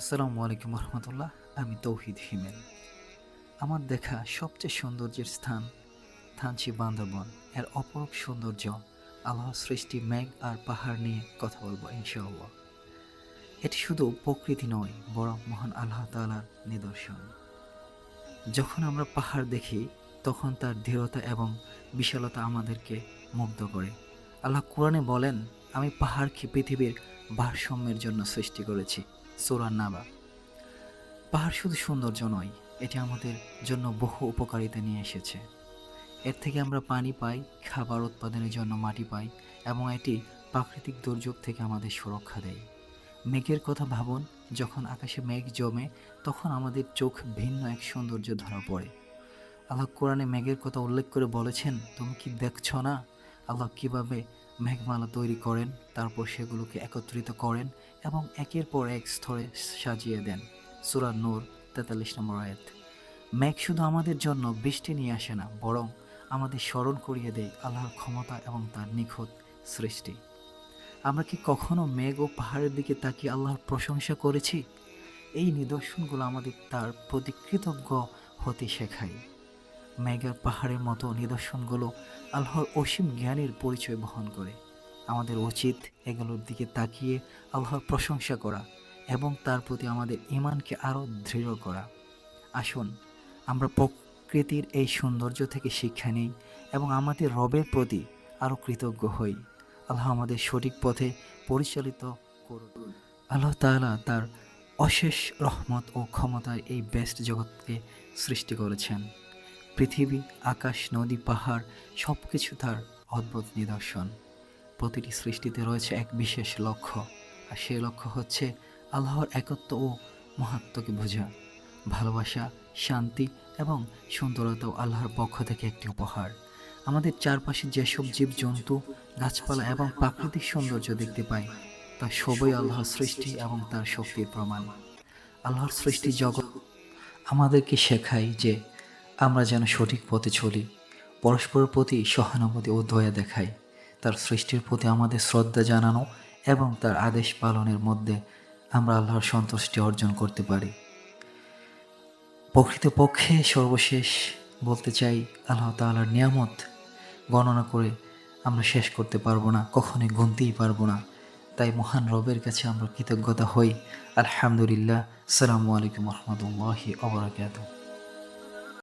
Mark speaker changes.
Speaker 1: আসসালামু আলাইকুম রহমতুল্লাহ। আমি তৌহিদ হিমেল। আমার দেখা সবচেয়ে সৌন্দর্যের স্থান থানচি বান্দরবন। এর অপরূপ সৌন্দর্য, আল্লাহর সৃষ্টি মেঘ আর পাহাড় নিয়ে কথা বলবো ইনশাআল্লাহ। এটি শুধু প্রকৃতি নয়, বরং মহান আল্লাহ তাআলার নিদর্শন। যখন আমরা পাহাড় দেখি, তখন তার দৃঢ়তা এবং বিশালতা আমাদেরকে মুগ্ধ করে। আল্লাহ কোরআনে বলেন, আমি পাহাড়কে পৃথিবীর ভারসাম্যের জন্য সৃষ্টি করেছি। সূরা নাবা। পাহাড় শুধু সৌন্দর্য নয়, এটি আমাদের জন্য বহু উপকারিতা নিয়ে এসেছে। এর থেকে আমরা পানি পাই, খাবার উৎপাদনের জন্য মাটি পাই, এবং এটি প্রাকৃতিক দুর্যোগ থেকে আমাদের সুরক্ষা দেয়। মেঘের কথা ভাবুন, যখন আকাশে মেঘ জমে, তখন আমাদের চোখ ভিন্ন এক সৌন্দর্য ধরা পড়ে। আল্লাহ কোরআনে মেঘের কথা উল্লেখ করে বলেছেন, তুমি কি দেখছ না আল্লাহ কিভাবে মেঘমালা তৈরি করেন, তারপর সেগুলোকে একত্রিত করেন এবং একের পর এক স্তরে সাজিয়ে দেন। সূরা নূর ৪৩ নম্বর আয়াত। মেঘ শুধু আমাদের জন্য বৃষ্টি নিয়ে আসে না, বরং আমাদের স্মরণ করিয়ে দেয় আল্লাহর ক্ষমতা এবং তার নিখুঁত সৃষ্টি। আমরা কি কখনো মেঘ ও পাহাড়ের দিকে তাকিয়ে আল্লাহর প্রশংসা করেছি? এই নিদর্শনগুলো আমাদের তার প্রতি কৃতজ্ঞ হতে শেখায়। মেঘ আর পাহাড়ের মতো নিদর্শনগুলো আল্লাহর অসীম জ্ঞানের পরিচয় বহন করে। আমাদের উচিত এগুলোর দিকে তাকিয়ে আল্লাহর প্রশংসা করা এবং তার প্রতি আমাদের ঈমানকে আরও দৃঢ় করা। আসুন আমরা প্রকৃতির এই সৌন্দর্য থেকে শিক্ষা নিই এবং আমাদের রবের প্রতি আরও কৃতজ্ঞ হই। আল্লাহ আমাদের সঠিক পথে পরিচালিত করুন। আল্লাহ তাআলা তার অশেষ রহমত ও ক্ষমতায় এই বেস্ট জগৎকে সৃষ্টি করেছেন। পৃথিবী, আকাশ, নদী, পাহাড় সব কিছু তার অদ্ভুত নিদর্শন। প্রতিটি সৃষ্টিতে রয়েছে এক বিশেষ লক্ষ্য, আর সেই লক্ষ্য হচ্ছে আল্লাহর একত্ব ও মহাত্মকে বোঝা। ভালোবাসা, শান্তি এবং সুন্দরতাও আল্লাহর পক্ষ থেকে একটি উপহার। আমাদের চারপাশে যেসব জীবজন্তু, গাছপালা এবং প্রাকৃতিক সৌন্দর্য দেখতে পাই, তা সবই আল্লাহর সৃষ্টি এবং তার শক্তির প্রমাণ। আল্লাহর সৃষ্টি জগৎ আমাদেরকে শেখায় যে আমরা যেন সঠিক পথে চলি, পরস্পরের প্রতি সহানুভূতি ও দয়া দেখাই, তার সৃষ্টির প্রতি আমাদের শ্রদ্ধা জানানো এবং তার আদেশ পালনের মধ্যে আমরা আল্লাহর সন্তুষ্টি অর্জন করতে পারি। প্রকৃতপক্ষে সর্বশেষ বলতে চাই, আল্লাহ তাআলার নিয়ামত গণনা করে আমরা শেষ করতে পারবো না, কখনোই গুনতেই পারবো না। তাই মহান রবের কাছে আমরা কৃতজ্ঞতা হই। আলহামদুলিল্লাহ। আসসালামু আলাইকুম রহমতুল্লাহি ওয়া বারাকাতুহু।